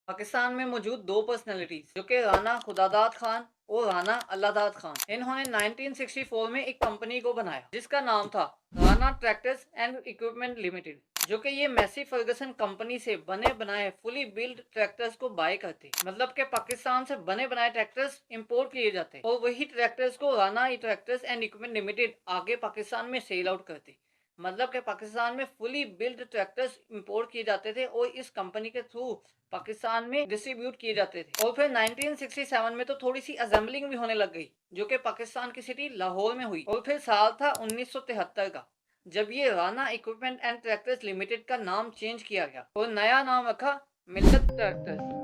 पाकिस्तान में मौजूद दो पर्सनैलिटीज जो कि राना खुदादाद खान और राना अल्लादाद खान, इन्होंने 1964 में एक कंपनी को बनाया जिसका नाम था Rana tractors and equipment limited, जो कि ये मैसी फर्गसन कंपनी से बने बनाए फुली बिल्ड ट्रैक्टर्स को बाय करते, मतलब कि पाकिस्तान से बने बनाए ट्रैक्टर्स इंपोर्ट किए जाते और वही ट्रैक्टर्स को Rana tractors and equipment limited आगे पाकिस्तान में सेल आउट करते। मतलब कि पाकिस्तान में फुली बिल्ड ट्रैक्टर्स इंपोर्ट किए जाते थे और इस कंपनी के थ्रू पाकिस्तान में डिस्ट्रीब्यूट किए जाते थे। और फिर 1967 में तो थोड़ी सी असेंबलिंग भी होने लग गई, जो कि पाकिस्तान की सिटी लाहौर में हुई। और फिर साल था 1973 का, जब ये Rana equipment and tractors limited का नाम चेंज किया गया और नया नाम रखा मिल्लत ट्रैक्टर्स।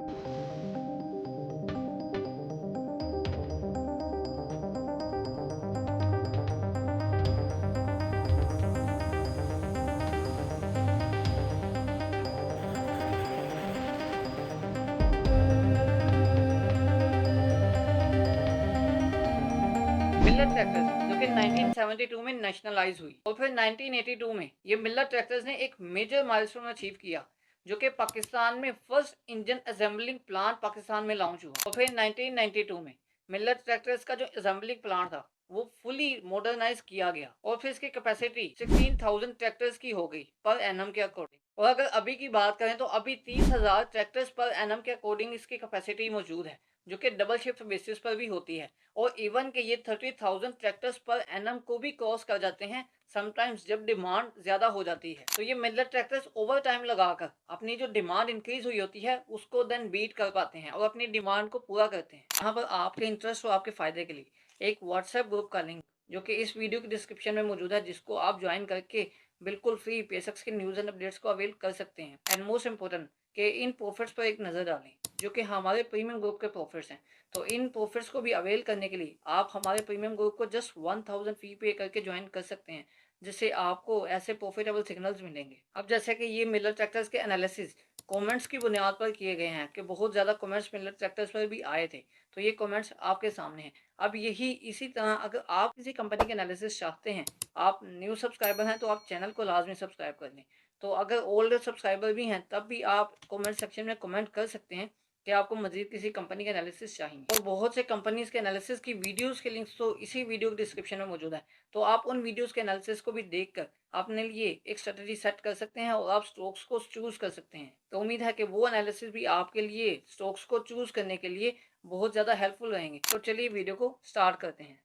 मिल्लत ट्रैक्टर्स जो कि 1972 में नेशनलाइज हुई और फिर 1982 में ये मिल्लत ट्रैक्टर्स ने एक मेजर माइलस्टोन अचीव किया, जो कि पाकिस्तान में first engine assembling plant Pakistan में लॉन्च हुआ। और फिर 1992 में मिल्लत ट्रैक्टर्स का जो असेंबलिंग प्लांट था वो फुली मॉडर्नाइज किया गया और फिर इसकी कैपेसिटी 16,000 ट्रैक्टर्स की हो गई पर एनम के अकॉर्डिंग। और अगर अभी की बात करें तो अभी 30,000 ट्रैक्टर्स पर एनम के अकॉर्डिंग इसकी कैपेसिटी मौजूद है, जो कि डबल शिफ्ट बेसिस पर भी होती है। और इवन के ये 30,000 ट्रैक्टर्स पर एनम को भी क्रॉस कर जाते हैं समटाइम्स जब डिमांड ज्यादा हो जाती है। तो ये मिलर ट्रैक्टर्स ओवर टाइम लगाकर अपनी जो डिमांड इंक्रीज हुई होती है उसको देन बीट कर पाते हैं और अपनी डिमांड को पूरा करते हैं। यहाँ पर आपके इंटरेस्ट और आपके फायदे के लिए एक व्हाट्सएप ग्रुप का लिंक जो कि इस वीडियो के डिस्क्रिप्शन में मौजूद है, जिसको आप ज्वाइन करके बिल्कुल फ्री पेसक्स के न्यूज़ एंड अपडेट्स को अवेल कर सकते हैं। एंड मोस्ट इंपॉर्टेंट कि इन प्रॉफिट्स पर एक नज़र डालें जो कि हमारे प्रीमियम ग्रुप के प्रॉफिट्स हैं। तो इन प्रॉफिट्स को भी अवेल करने के लिए आप हमारे प्रीमियम ग्रुप को जस्ट 1000 फी पे करके ज्वाइन कर सकते हैं, जिससे आपको ऐसे प्रॉफिटेबल सिग्नल्स मिलेंगे। अब जैसे कि ये मिलर ट्रैक्टर्स के एनालिसिस कमेंट्स की बुनियाद पर किए गए हैं कि बहुत ज़्यादा कमेंट्स मिलर ट्रैक्टर्स पर भी आए थे, तो ये कमेंट्स आपके सामने हैं। अब यही इसी तरह अगर आप किसी कंपनी के एनालिसिस चाहते हैं, आप न्यू सब्सक्राइबर हैं तो आप चैनल को लाजमी सब्सक्राइब कर लें। तो अगर ओल्ड सब्सक्राइबर भी हैं तब भी आप कमेंट सेक्शन में कमेंट कर सकते हैं कि आपको मजीद किसी कंपनी के एनालिसिस चाहिए। और बहुत से कंपनीज के एनालिसिस की वीडियोस के लिंक्स तो इसी वीडियो के डिस्क्रिप्शन में मौजूद है, तो आप उन वीडियोस के एनालिसिस को भी देखकर अपने लिए एक स्ट्रेटजी सेट कर सकते हैं और आप स्टॉक्स को चूज कर सकते हैं। तो उम्मीद है कि वो एनालिसिस भी आपके लिए स्टॉक्स को चूज करने के लिए बहुत ज़्यादा हेल्पफुल रहेंगे। तो चलिए वीडियो को स्टार्ट करते हैं।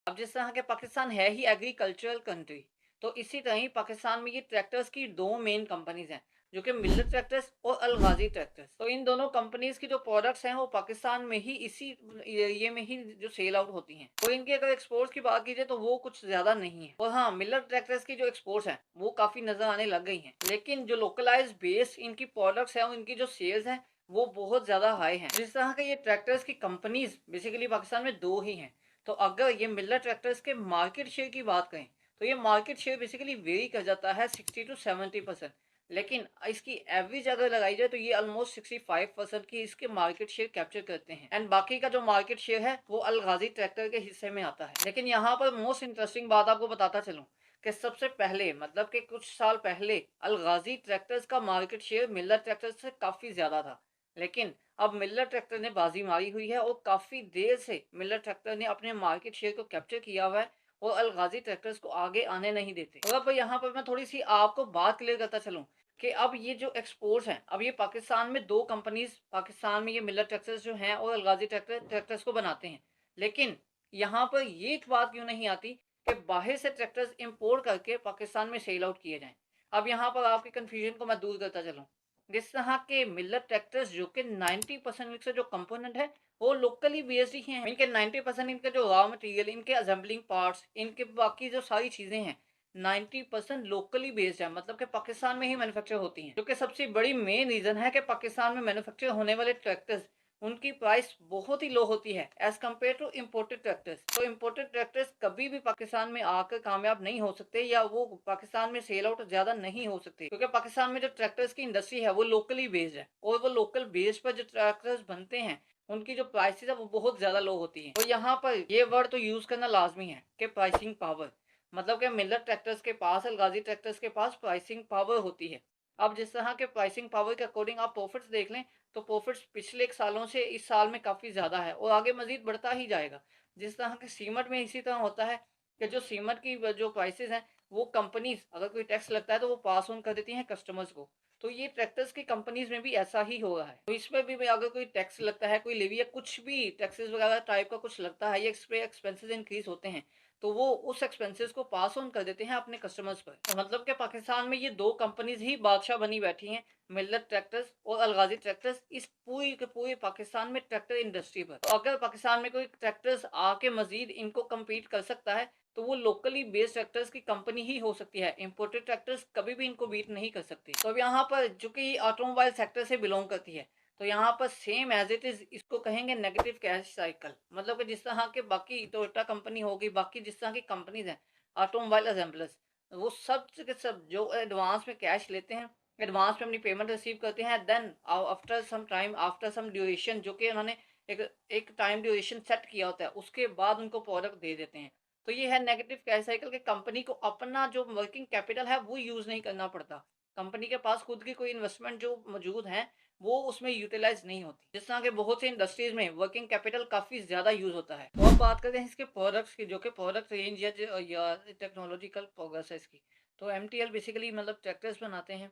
अब जिस तरह के पाकिस्तान है ही एग्रीकल्चरल कंट्री, तो इसी तरह ही पाकिस्तान में ये ट्रैक्टर्स की दो मेन कंपनीज हैं, जो कि मिल्लत ट्रैक्टर्स और अल गाजी ट्रैक्टर्स। तो इन दोनों कंपनीज की जो प्रोडक्ट्स हैं वो पाकिस्तान में ही इसी एरिया में ही जो सेल आउट होती हैं। तो इनकी अगर एक्सपोर्ट्स की बात कीजिए तो वो कुछ ज्यादा नहीं है। और हाँ, मिल्लत ट्रैक्टर्स की जो एक्सपोर्ट्स हैं वो काफी नजर आने लग गई हैं, लेकिन जो लोकलाइज बेस इनकी प्रोडक्ट्स हैं और इनकी जो सेल्स हैं वो बहुत ज्यादा हाई हैं। जिस तरह के ये ट्रैक्टर्स की कंपनीज बेसिकली पाकिस्तान में दो ही हैं। तो अगर ये मिलर ट्रैक्टर्स के मार्केट शेयर की बात करें तो ये मार्केट शेयर बेसिकली वेरी कर जाता है 60 to 70%, लेकिन इसकी एवरेज अगर लगाई जाए तो ये ऑलमोस्ट 65% की इसके मार्केट शेयर कैप्चर करते हैं। एंड बाकी का जो मार्केट शेयर है वो अल गाजी ट्रैक्टर के हिस्से में आता है। लेकिन यहाँ पर मोस्ट इंटरेस्टिंग बात आपको बताता चलूँ कि सबसे पहले मतलब कि कुछ साल पहले अल गाजी ट्रैक्टर्स का मार्केट शेयर मिलर ट्रैक्टर्स से काफ़ी ज़्यादा था, लेकिन अब मिलर ट्रैक्टर ने बाजी मारी हुई है और काफ़ी देर से मिलर ट्रैक्टर ने अपने मार्केट शेयर को कैप्चर किया हुआ है और अल गाजी ट्रैक्टर्स को आगे आने नहीं देते। और अब यहाँ पर मैं थोड़ी सी आपको बात क्लियर करता चलूँ कि अब ये जो एक्सपोर्ट्स हैं, अब ये पाकिस्तान में दो कंपनीज पाकिस्तान में ये मिलर ट्रैक्टर्स जो हैं और अल गाजी ट्रैक्टर्स को बनाते हैं, लेकिन यहाँ पर ये बात क्यों नहीं आती कि बाहर से ट्रैक्टर्स इम्पोर्ट करके पाकिस्तान में सेल आउट किए जाएं। अब यहाँ पर आपकी कन्फ्यूजन को मैं दूर करता चलूँ। जिस तरह के मिलर ट्रैक्टर्स जो कि 90% से जो कंपोनेंट है वो लोकली बेस्ड ही हैं। इनके 90% इनके जो रॉ मटेरियल, इनके असेंबलिंग पार्ट्स, इनके बाकी जो सारी चीज़ें हैं 90% लोकली बेस्ड है, मतलब कि पाकिस्तान में ही मैन्युफैक्चर होती हैं। जो कि सबसे बड़ी मेन रीज़न है कि पाकिस्तान में मैन्युफैक्चर होने वाले ट्रैक्टर्स उनकी प्राइस बहुत ही लो होती है as compared to imported tractors. तो इम्पोर्टेड ट्रैक्टर्स कभी भी पाकिस्तान में आकर कामयाब नहीं हो सकते या वो पाकिस्तान में सेल आउट ज़्यादा नहीं हो सकते, क्योंकि पाकिस्तान में जो ट्रैक्टर्स की इंडस्ट्री है वो लोकली बेस्ड है और वो लोकल बेस पर जो ट्रैक्टर्स बनते हैं उनकी जो प्राइसेज़ है वो बहुत ज़्यादा लो होती हैं। तो यहाँ पर ये वर्ड तो यूज़ करना लाज़मी है कि प्राइसिंग पावर, मतलब कि मिलर ट्रैक्टर्स के पास, अलगाज़ी ट्रैक्टर्स के पास प्राइसिंग पावर होती है। अब जिस तरह के प्राइसिंग पावर के अकॉर्डिंग आप प्रॉफिट्स देख लें, तो प्रॉफिट्स पिछले सालों से इस साल में काफ़ी ज़्यादा है और आगे मज़ीद बढ़ता ही जाएगा। जिस तरह के सीमेंट में इसी तरह होता है कि जो सीमेंट की जो प्राइसेज़ हैं, वो कंपनीज़ अगर कोई टैक्स लगता है तो वो पास ऑन कर देती हैं कस्टमर्स को। तो ये ट्रैक्टर्स की कंपनीज़ में भी ऐसा ही हो रहा है। तो इसमें भी भाई अगर कोई टैक्स लगता है, कोई लेवी या कुछ भी टैक्सेस वगैरह टाइप का कुछ लगता है या एक्सपे एक्सपेंसेस इंक्रीज़ होते हैं, तो वो उस एक्सपेंसेस को पास ऑन कर देते हैं अपने कस्टमर्स पर। तो मतलब कि पाकिस्तान में ये 2 कंपनीज़ ही बादशाह बनी बैठी हैं, मिल्लत ट्रैक्टर्स और अलगाज़ी ट्रैक्टर्स, इस पूरी के पूरे पाकिस्तान में ट्रैक्टर इंडस्ट्री पर। तो अगर पाकिस्तान में कोई ट्रैक्टर्स आके मज़ीद इनको कम्पीट कर सकता है, तो वो लोकली बेस्ड ट्रैक्टर्स की कंपनी ही हो सकती है। इंपोर्टेड ट्रैक्टर्स कभी भी इनको बीट नहीं कर सकती। तो अब यहाँ पर चूँकि ऑटोमोबाइल सेक्टर से बिलॉन्ग करती है, तो यहाँ पर सेम एज़ इट इज़ इसको कहेंगे नेगेटिव कैश साइकिल। मतलब कि जिस तरह के बाकी टोयोटा कंपनी हो गई, बाकी जिस तरह की कंपनीज़ हैं, ऑटोमोबाइल असेंबलर्स, वो सब के सब जो एडवांस में कैश लेते हैं, एडवांस में अपनी पेमेंट रिसीव करते हैं, then after some time, after some duration, जो कि उन्होंने एक एक टाइम ड्यूरेशन सेट किया होता है, उसके बाद उनको प्रोडक्ट दे देते हैं। तो ये है नेगेटिव कैश साइकिल कि कंपनी को अपना जो वर्किंग कैपिटल है वो यूज़ नहीं करना पड़ता। कंपनी के पास खुद की कोई इन्वेस्टमेंट जो मौजूद है, वो उसमें यूटिलाइज़ नहीं होती। जिस तरह के बहुत से इंडस्ट्रीज़ में वर्किंग कैपिटल काफ़ी ज़्यादा यूज़ होता है। तो अब बात करते हैं इसके प्रोडक्ट्स की, जो कि प्रोडक्ट रेंज या टेक्नोलॉजिकल प्रोग्रेस है इसकी। तो एमटीएल बेसिकली मतलब ट्रैक्टर्स बनाते हैं।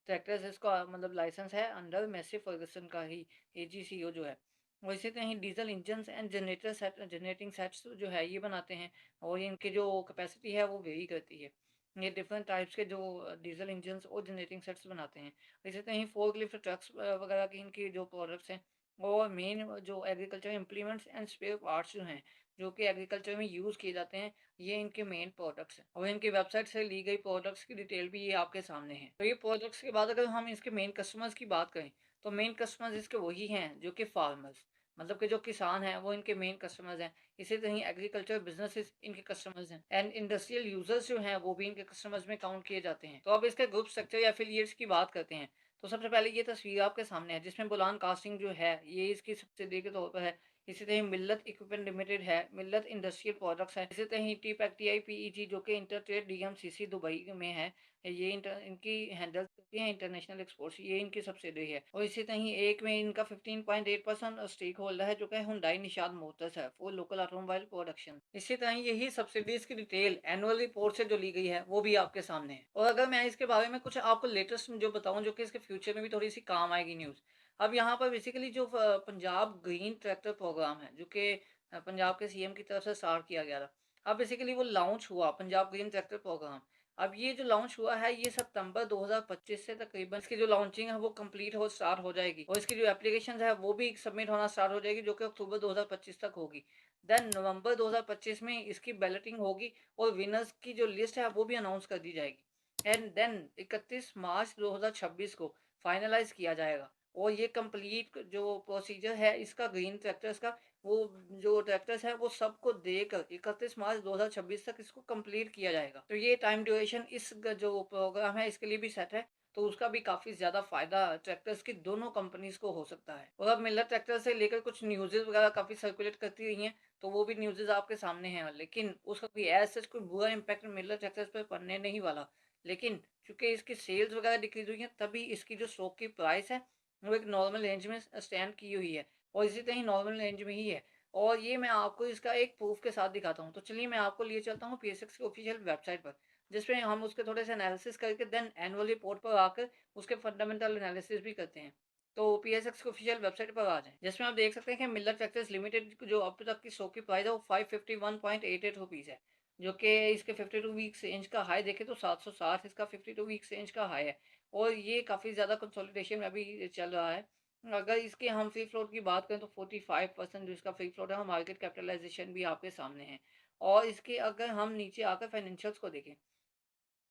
ट्रैक्टर्स इसका मतलब लाइसेंस है अंडर मैसी फर्गसन का ही एजीसीओ जो है। वैसे तो यहीं diesel engines and generator set generating sets जो है ये बनाते हैं और इनकी जो कैपेसिटी है वो वेरी करती है। ये डिफरेंट टाइप्स के जो डीजल इंजन्स और जनरेटिंग सेट्स बनाते हैं। वैसे तो यहीं फोर्कलिफ्ट ट्रक्स वगैरह की इनकी जो प्रोडक्ट्स हैं और मेन जो agriculture implements and spare parts जो हैं, जो कि एग्रीकल्चर में यूज़ किए जाते हैं, ये इनके मेन प्रोडक्ट्स हैं और इनकी वेबसाइट से ली गई प्रोडक्ट्स की डिटेल भी ये आपके सामने है। तो ये प्रोडक्ट्स के बाद अगर हम इसके मेन कस्टमर्स की बात करें, तो मेन कस्टमर्स इसके वही हैं जो कि फार्मर्स, मतलब कि जो किसान हैं वो इनके मेन कस्टमर्स हैं। इसी तरह एग्रीकल्चर बिजनेसेस इनके कस्टमर्स हैं एंड इंडस्ट्रियल यूजर्स जो हैं वो भी इनके कस्टमर्स में काउंट किए जाते हैं। तो अब इसके ग्रुप स्ट्रक्चर या एफिलिएट्स की बात करते हैं। तो सबसे पहले ये तस्वीर आपके सामने है जिसमें बुलान कास्टिंग जो है ये इसकी सब्सिडी के तौर पर है। इसी तरह मिल्लत इक्विपमेंट लिमिटेड है, मिल्लत इंडस्ट्रियल प्रोडक्ट्स है, इसी तरह टीपैक टीआईपीईजी जो कि इंटर ट्रेड डीएमसीसी दुबई में है, ये इनकी हैंडल करती है इंटरनेशनल एक्सपोर्ट्स, ये इनकी सब्सिडरी है। और इसी तरह एक में इनका 15.8% स्टेक होल्डर है जो कि हुंडई निशाद मोटर्स है फॉर लोकल ऑटोमोबाइल प्रोडक्शन। इसी तरह यही सब्सिडीज की डिटेल एनुअल रिपोर्ट से जो ली गई है वो भी आपके सामने है। और अगर मैं इसके बारे में कुछ आपको लेटेस्ट जो बताऊं जो कि इसके फ्यूचर में भी थोड़ी सी काम आएगी न्यूज़। अब यहाँ पर बेसिकली जो पंजाब ग्रीन ट्रैक्टर प्रोग्राम है जो कि पंजाब के सीएम की तरफ से स्टार्ट किया गया था। अब बेसिकली वो लॉन्च हुआ पंजाब ग्रीन ट्रैक्टर प्रोग्राम। अब ये जो लॉन्च हुआ है ये सितंबर 2025 से तकरीबन इसकी जो लॉन्चिंग है वो कंप्लीट हो स्टार्ट हो जाएगी और इसकी जो एप्लीकेशन है वो भी सबमिट होना स्टार्ट हो जाएगी जो कि अक्टूबर 2025 तक होगी। देन नवंबर 2025 में इसकी बैलेटिंग होगी और विनर्स की जो लिस्ट है वो भी अनाउंस कर दी जाएगी एंड देन 31 मार्च 2026 को फाइनलाइज किया जाएगा। और ये कंप्लीट जो प्रोसीजर है इसका ग्रीन ट्रैक्टर्स का, वो जो ट्रैक्टर्स है वो सबको देकर 31 मार्च 2026 तक इसको कंप्लीट किया जाएगा। तो ये टाइम ड्यूरेशन इस जो प्रोग्राम है इसके लिए भी सेट है। तो उसका भी काफ़ी ज़्यादा फ़ायदा ट्रैक्टर्स की दोनों कंपनीज़ को हो सकता है। और अब मिलर ट्रैक्टर से लेकर कुछ न्यूज़ेज़ वगैरह काफ़ी सर्कुलेट करती रही हैं, तो वो भी न्यूज़ेज़ आपके सामने हैं। लेकिन उसका कोई एज़ सच कोई बुरा इम्पैक्ट मिलर ट्रैक्टर्स पर पड़ने नहीं वाला। लेकिन चूँकि इसकी सेल्स वगैरह डिक्रीज़ हुई हैं, तभी इसकी जो स्टॉक की प्राइस है वो एक नॉर्मल रेंज में स्टैंड की हुई है और इसी तरह ही नॉर्मल रेंज में ही है। और ये मैं आपको इसका एक प्रूफ के साथ दिखाता हूँ। तो चलिए मैं आपको लिए चलता हूँ पीएसएक्स की ऑफिशियल वेबसाइट पर, जिसमें हम उसके थोड़े से एनालिसिस करके देन एनुअल रिपोर्ट पर आकर उसके फंडामेंटल एनालिसिस भी करते हैं। तो पीएसएक्स की ऑफिशियल वेबसाइट पर आ जाएं, जिसमें आप देख सकते हैं कि मिलर ट्रैक्टर्स लिमिटेड जो अब तक की स्टॉक की प्राइस है वो 551.88 रुपीज़ है, जो कि इसके 52 वीक्स रेंज का हाई देखें तो 760 इसका 52 वीक्स रेंज का हाई है और ये काफ़ी ज़्यादा कंसोलिडेशन में अभी चल रहा है। अगर इसके हम फ्री फ्लोट की बात करें तो 45% जो इसका फ्री फ्लोट है वो मार्केट कैपिटलाइजेशन भी आपके सामने है। और इसके अगर हम नीचे आकर फाइनेंशियल्स को देखें,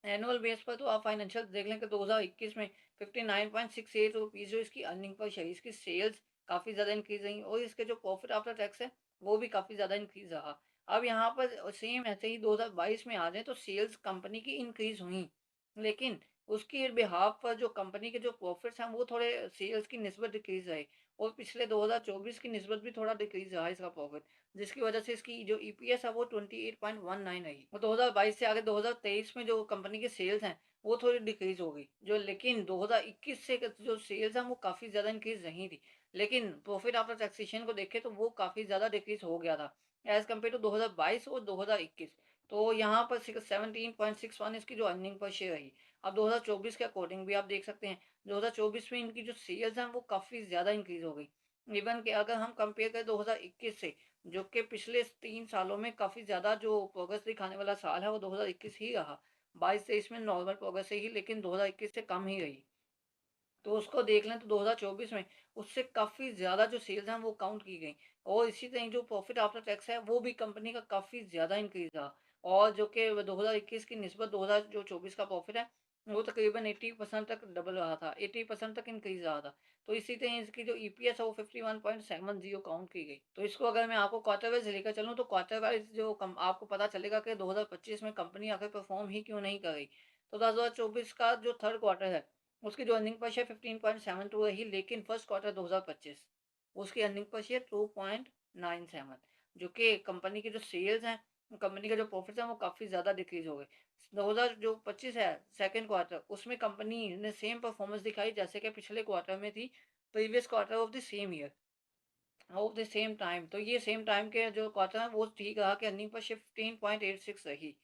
एनुअल बेस पर तो आप फाइनेंशियल देख लें कि 2021 में 59.68 रुपीज़ जो इसकी अर्निंग पर शेयर, इसकी सेल्स काफ़ी ज़्यादा इंक्रीज रही और इसके जो प्रॉफिट आफ्टर टैक्स है वो भी काफ़ी ज़्यादा इंक्रीज रहा। अब यहाँ पर सेम ऐसे ही 2022 में आ जाए तो सेल्स कंपनी की इंक्रीज हुई, लेकिन उसकी बिहाफ़ पर जो कंपनी के जो प्रॉफ़िट्स हैं वो थोड़े सेल्स की निस्बत डिक्रीज़ रहे और पिछले 2024 की निस्बत भी थोड़ा डिक्रीज़ रहा इसका प्रॉफ़िट, जिसकी वजह से इसकी जो ईपीएस है वो 28.19 रही और 2022 से आगे 2023 में जो कंपनी की सेल्स हैं वो थोड़ी डिक्रीज़ हो गई। जो लेकिन 2021 से जो सेल्स हैं वो काफ़ी ज़्यादा इंक्रीज़ रही थी। लेकिन प्रॉफ़िट आफ्टर टैक्सेशन को देखें तो वो काफ़ी ज़्यादा डिक्रीज़ हो गया था एज़ कम्पेयर टू 2022 और 2021। तो यहाँ पर 17.61 इसकी जो अर्निंग पर शेयर रही। अब 2024 के अकॉर्डिंग भी आप देख सकते हैं, 2024 में इनकी जो सेल्स हैं वो काफ़ी ज़्यादा इंक्रीज़ हो गई। इवन कि अगर हम कंपेयर करें 2021 से, जो कि पिछले 3 सालों में काफ़ी ज़्यादा जो प्रोग्रेस दिखाने वाला साल है वो 2021 ही रहा। 22-23 में नॉर्मल प्रोग्रेस रही लेकिन 2021 से कम ही रही। तो उसको देख लें तो 2024 में उससे काफ़ी ज़्यादा जो सेल्स हैं वो काउंट की गई और इसी तरह जो प्रॉफिट आफ्टर टैक्स है वो भी कंपनी का काफ़ी ज़्यादा इंक्रीज़ रहा और जो कि 2021 की निस्बत 2024 का प्रॉफिट है वो तकरीबन 80% तक डबल रहा था, 80% तक इंक्रीज़ रहा था। तो इसी तरह इसकी जो ईपीएस है वो 51.70 काउंट की गई। तो इसको अगर मैं आपको क्वार्टर वाइज़ लेकर चलूँ तो क्वार्टर वाइज़ जो कम आपको पता चलेगा कि 2025 में कंपनी आखिर परफ़ॉर्म ही क्यों नहीं कर रही। तो 2024 का जो थर्ड क्वार्टर है उसकी जो अर्निंग पर शेयर 15.72 रही लेकिन फर्स्ट क्वार्टर 2025 उसकी अर्निंग पर शेयर 2.97 जो कि कंपनी की जो सेल्स हैं कंपनी का जो प्रॉफिट है वो काफ़ी ज़्यादा डिक्रीज हो गए 2000 जो 25 है सेकंड क्वार्टर उसमें कंपनी ने सेम परफॉर्मेंस दिखाई जैसे कि पिछले क्वार्टर में थी previous quarter of the same year of the same time. तो ये सेम टाइम के जो क्वार्टर है वो ठीक रहा कि अर्निंग पर शिफ्ट 15.86 रही।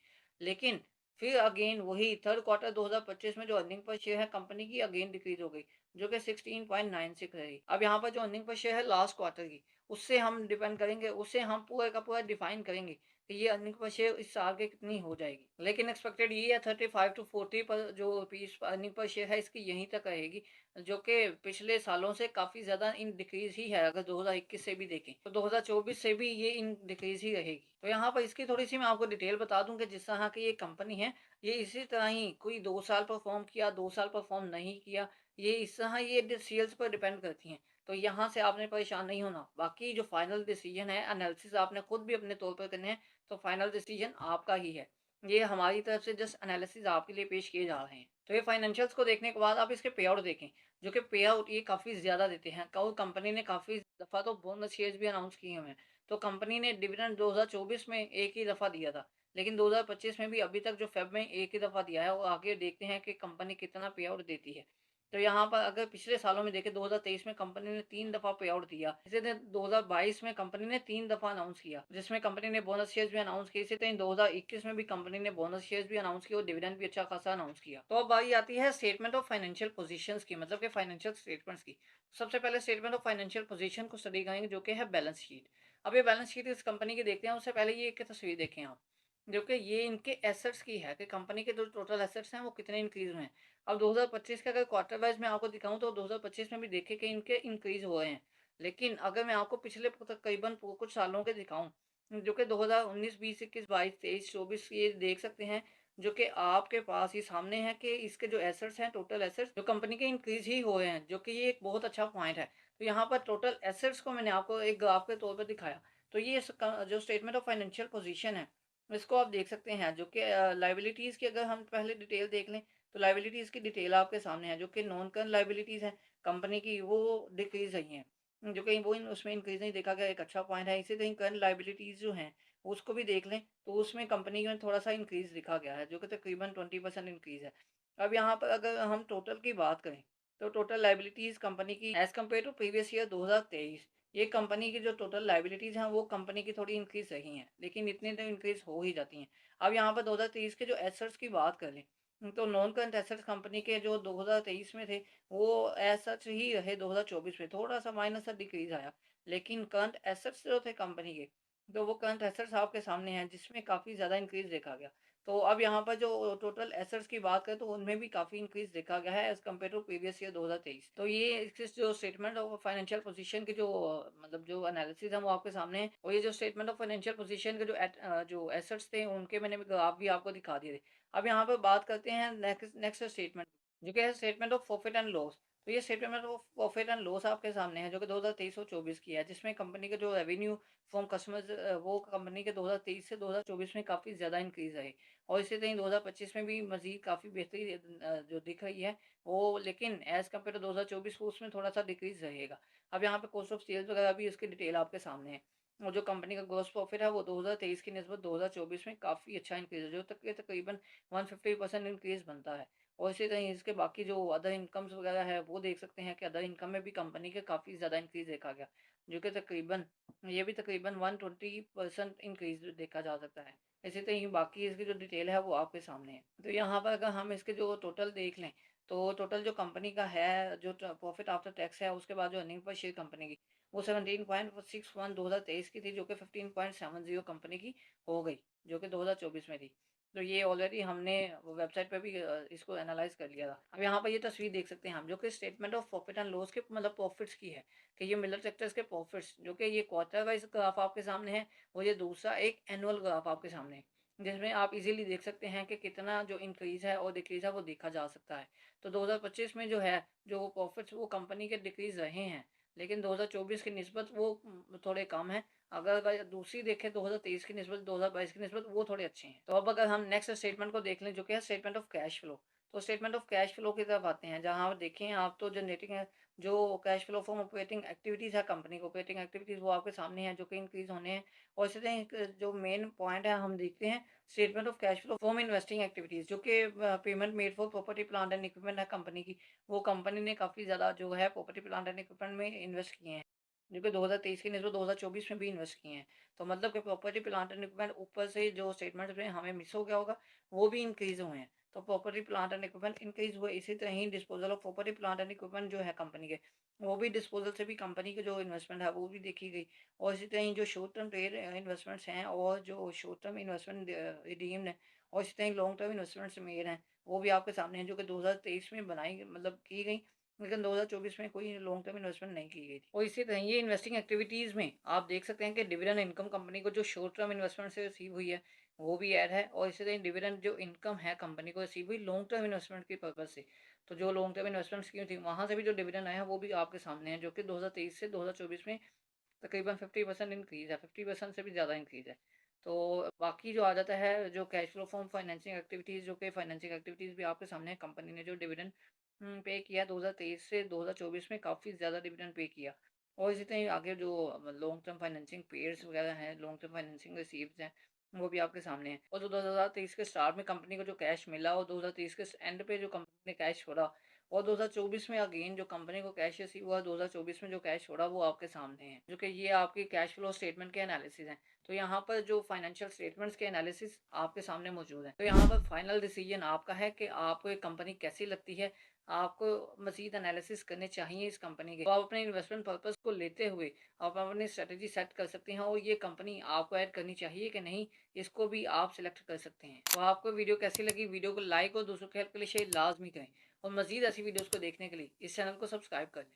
लेकिन फिर अगेन वही थर्ड क्वार्टर 2025 में जो अर्निंग पर शेयर है कंपनी की अगेन डिक्रीज हो गई जो कि 16.96 रही। अब यहाँ पर जो अर्निंग पर शेयर है लास्ट क्वार्टर की उससे हम डिपेंड करेंगे, उससे हम पूरा का पूरा डिफाइन करेंगे कि ये अर्निंग पर शेयर इस साल के कितनी हो जाएगी। लेकिन एक्सपेक्टेड ये है 35 टू 40 पर जो रुपीज अर्निंग पर शेयर है इसकी यहीं तक रहेगी जो कि पिछले सालों से काफ़ी ज़्यादा इन डिक्रीज़ ही है। अगर 2021 से भी देखें तो 2024 से भी ये इन डिक्रीज़ ही रहेगी। तो यहाँ पर इसकी थोड़ी-सी मैं आपको डिटेल बता दूँ कि जिस तरह की ये कंपनी है, ये इसी तरह ही कोई 2 साल परफ़ॉर्म किया, 2 साल परफ़ॉर्म नहीं किया, ये इस तरह ये सेल्स पर डिपेंड करती हैं। तो यहाँ से आपने परेशान नहीं होना। बाकी जो फाइनल डिसीज़न है, एनालिसिस आपने खुद भी अपने तौर पर करने हैं, तो फाइनल डिसीज़न आपका ही है। ये हमारी तरफ से जस्ट एनालिसिस आपके लिए पेश किए जा रहे हैं। तो ये फाइनेंशियल्स को देखने के बाद आप इसके पे आउट देखें। जो कि पे आउट ये काफ़ी ज़्यादा देते हैं। कल कंपनी ने काफ़ी दफ़ा तो बोनस शेयर्स भी अनाउंस किए हुए हैं। तो कंपनी ने डिविडेंड 2024 में एक ही दफ़ा दिया था। लेकिन 2025 में भी अभी तक जो फ़ेब में एक ही दफ़ा दिया है और आगे देखते हैं कि कंपनी कितना पे आउट देती है। तो यहाँ पर अगर पिछले सालों में देखें 2023 में कंपनी ने 3 दफ़ा पे आउट दिया। इसी तरह 2022 में कंपनी ने 3 दफ़ा अनाउंस किया, जिसमें कंपनी ने बोनस शेयर्स भी अनाउंस किए। इसी तरह 2021 में भी कंपनी ने बोनस शेयर्स भी अनाउंस किए और डिविडेंड भी अच्छा खासा अनाउंस किया। तो अब बारी आती है स्टेटमेंट ऑफ फाइनेंशियल पोजीशंस की, मतलब कि फाइनेंशियल स्टेटमेंट्स की। सबसे पहले स्टेटमेंट ऑफ फाइनेंशियल पोजीशन को स्टडी करेंगे जो कि है बैलेंस शीट। अब ये बैलेंस शीट इस कंपनी की देखते हैं उससे पहले ये एक तस्वीर देखें आप, जो कि ये इनके एसेट्स की है कि कंपनी के जो टोटल एसेट्स हैं वो कितने इंक्रीज हुए हैं। अब 2025 का अगर क्वार्टर वाइज मैं आपको दिखाऊं तो 2025 में भी देखे कि इनके इंक्रीज हुए हैं। लेकिन अगर मैं आपको पिछले तकरीबन कुछ सालों के दिखाऊं जो कि 2019 20 21 22 23 24 ये देख सकते हैं जो कि आपके पास ये सामने है कि इसके जो एसेट्स हैं टोटल एसेट्स जो कंपनी के इंक्रीज ही हुए हैं जो कि ये एक बहुत अच्छा पॉइंट है। तो यहाँ पर टोटल एसेट्स को मैंने आपको एक ग्राफ के तौर पर दिखाया। तो ये जो स्टेटमेंट ऑफ फाइनेंशियल पोजीशन है इसको आप देख सकते हैं जो कि लाइबिलिटीज़ की अगर हम पहले डिटेल देख लें तो लाइबिलिटीज़ की डिटेल आपके सामने है जो कि नॉन करंट लाइबिलिटीज़ हैं कंपनी की वो डिक्रीज रही हैं जो कि वो उसमें इंक्रीज नहीं देखा गया, एक अच्छा पॉइंट है। इसी तरह करंट लाइबिलिटीज़ जो हैं उसको भी देख लें तो उसमें कंपनी में थोड़ा सा इंक्रीज दिखा गया है जो कि तकरीबन 20% इंक्रीज है। अब यहाँ पर अगर हम टोटल की बात करें तो टोटल लाइबिलिटीज़ कंपनी की as compared to previous year 2023 ये कंपनी की जो टोटल लाइबिलिटीज़ हैं वो कंपनी की थोड़ी इंक्रीज़ रही हैं, लेकिन इतनी तो इंक्रीज़ हो ही जाती हैं। अब यहाँ पर 2023 के जो एसेट्स की बात करें, तो नॉन करंट एसेट्स कंपनी के जो 2023 में थे, वो एज़ सच ही रहे 2024 में, थोड़ा-सा माइनर सा डिक्रीज़ आया। लेकिन करंट एसेट्स जो थे कंपनी के, तो वो करंट एसेट्स आपके सामने हैं, जिसमें काफ़ी ज़्यादा इंक्रीज़ देखा गया। तो अब यहाँ पर जो टोटल एसेट्स की बात करें तो उनमें भी काफ़ी इंक्रीज़ देखा गया है as compared to previous year 2023। तो ये इसकी जो स्टेटमेंट ऑफ फाइनेंशियल पोजीशन की जो मतलब जो एनालिसिस है वो आपके सामने है और ये जो स्टेटमेंट ऑफ फाइनेंशियल पोजीशन के जो एसेट्स थे उनके मैंने ग्राफ भी आपको दिखा दिए थे। अब यहाँ पर बात करते हैं नेक्स्ट नेक्स्ट स्टेटमेंट जो कि है statement of profit and loss. तो ये statement of profit and loss आपके सामने है, जो कि 2023 और 24 की है, जिसमें कंपनी का जो रेवेन्यू फ्रॉम कस्टमर्स वो कंपनी के 2023 से 2024 में काफ़ी ज़्यादा इंक्रीज़ है। और इसी तरह 2025 में भी मज़ीद काफ़ी बेहतरी जो दिख रही है वो, लेकिन एज़ कम्पेयर टू 2024 को उसमें थोड़ा-सा डिक्रीज़ रहेगा। अब यहाँ पे कॉस्ट ऑफ सेल्स वगैरह भी इसकी डिटेल आपके सामने है। और जो कंपनी का ग्रॉस प्रॉफिट है वो 2023 की निस्बत 2024 में काफ़ी अच्छा इंक्रीज़ है, जो तकरीबन 150% इंक्रीज़ बनता है। और इसी तरह इसके बाकी जो अदर इनकम्स वगैरह है वो देख सकते हैं कि अदर इनकम में भी कंपनी के काफ़ी ज़्यादा इंक्रीज़ देखा गया, जो कि तकरीबन 120% इंक्रीज़ देखा जा सकता है। इसी तरह बाकी इसकी जो डिटेल है वो आपके सामने है। तो यहाँ पर अगर हम इसके जो टोटल देख लें, तो टोटल जो कंपनी का है, जो प्रॉफिट आफ्टर टैक्स है, उसके बाद जो अर्निंग पर शेयर कंपनी की, वो 17.61 2023 की थी, जो कि 15.70 कंपनी की हो गई, जो कि 2024 में थी। तो ये ऑलरेडी हमने वेबसाइट पे भी इसको एनालाइज कर लिया था। अब यहाँ पर ये तस्वीर देख सकते हैं हम, जो कि statement of profit and loss के मतलब प्रॉफिट्स की है, कि ये मिलर सेक्टर्स के प्रॉफिट्स, जो कि ये क्वार्टर वाइज ग्राफ आपके सामने है, और ये दूसरा एक एनुअल ग्राफ आपके सामने है, जिसमें आप इजीली देख सकते हैं कि कितना जो इंक्रीज है और डिक्रीज है वो देखा जा सकता है। तो 2025 में जो है, जो प्रॉफिट्स वो कंपनी के डिक्रीज रहे हैं, लेकिन 2024 की निस्बत वो थोड़े कम है। अगर दूसरी देखें 2023 की निस्बत 2022 की निस्बत वो थोड़े अच्छे हैं। तो अब अगर हम नेक्स्ट स्टेटमेंट को देख लें, जो कि है स्टेटमेंट ऑफ कैश फ्लो। तो स्टेटमेंट ऑफ कैश फ्लो की तरफ आते हैं, जहाँ आप देखें आप तो जनरेटिंग है, जो cash flow from operating activities है कंपनी को, ऑपरेटिंग एक्टिविटीज़ वो आपके सामने हैं, जो कि इंक्रीज़ होने हैं। और इसी तरह एक जो मेन पॉइंट है हम देखते हैं statement of cash flow from investing activities, जो कि payment made for property plant and equipment है कंपनी की। वो कंपनी ने काफ़ी ज़्यादा जो है प्रॉपर्टी प्लांट एंड इक्विपमेंट में इन्वेस्ट किए हैं, जो कि 2023 की निस्बत 2024 में भी इन्वेस्ट किए हैं। तो मतलब कि प्रॉपर्टी प्लांट एंड इक्विपमेंट ऊपर से जो स्टेटमेंट में हमें मिस हो गया होगा, वो भी इंक्रीज़ हुए हैं। तो property plant and equipment increase हुए, इसी तरह ही disposal of property plant and equipment जो है कंपनी के, वो भी डिस्पोज़ल से भी कंपनी की जो इन्वेस्टमेंट है वो भी देखी गई। और इसी तरह ही जो शॉर्ट टर्म ट्रेड इन्वेस्टमेंट्स हैं, और जो शॉर्ट टर्म इन्वेस्टमेंट रिडीम्ड हैं, और इसी तरह लॉन्ग टर्म इन्वेस्टमेंट्स मेड हैं, वो भी आपके सामने हैं, जो कि 2023 में बनाई मतलब की गई, लेकिन 2024 में कोई लॉन्ग टर्म इन्वेस्टमेंट नहीं की गई थी। और इसी तरह ये इन्वेस्टिंग एक्टिविटीज़ में आप देख सकते हैं कि डिविडेंड इनकम कंपनी को जो शॉर्ट टर्म इन्वेस्टमेंट से रिसीव हुई है, वो भी ऐड है। और इसी तरह डिविडेंड जो इनकम है कंपनी को रिसीव हुई लॉन्ग टर्म इन्वेस्टमेंट की पर्पज़ से, तो जो लॉन्ग टर्म इन्वेस्टमेंट्स की थी, वहाँ से भी जो डिविडेंड आया है वो भी आपके सामने है, जो कि 2023 से 2024 में तकरीबन 50% इंक्रीज़ है, 50% से भी ज़्यादा इंक्रीज़ है। तो बाकी जो आ जाता है जो cash flow from financing activities, जो कि फाइनेंसिंग एक्टिविटीज़ भी आपके सामने है, कंपनी ने जो डिविडेंड पे किया 2023 से 2024 में काफ़ी ज़्यादा डिविडेंड पे किया। और इसी तरह आगे जो लॉन्ग टर्म फाइनेंसिंग पेयर्स वगैरह हैं, लॉन्ग टर्म फाइनेंसिंग रिसीव्स हैं, वो भी आपके सामने हैं। और जो 2023 के स्टार्ट में कंपनी को जो कैश मिला, और 2023 के एंड पे जो कंपनी ने कैश छोड़ा, और 2024 में अगेन जो कंपनी को कैश रिसीव हुआ, 2024 में जो कैश छोड़ा, वो आपके सामने है, जो कि ये आपकी कैश फ्लो स्टेटमेंट के एनालिसिस हैं। तो यहाँ पर जो फाइनेंशियल स्टेटमेंट्स के एनालिसिस आपके सामने मौजूद हैं। तो यहाँ पर फाइनल डिसीजन आपका है कि आपको ये कंपनी कैसी लगती है, आपको मज़ीद एनालिसिस करने चाहिए इस कंपनी के। तो आप अपने इन्वेस्टमेंट पर्पज़ को लेते हुए आप अपनी स्ट्रैटेजी सेट कर सकते हैं, और ये कंपनी आपको ऐड करनी चाहिए कि नहीं, इसको भी आप सिलेक्ट कर सकते हैं। तो आपको वीडियो कैसी लगी, वीडियो को लाइक और दूसरों की हेल्प के लिए शेयर लाज़मी करें, और मज़ीद ऐसी वीडियोज़ को देखने के लिए इस चैनल को सब्सक्राइब कर लें।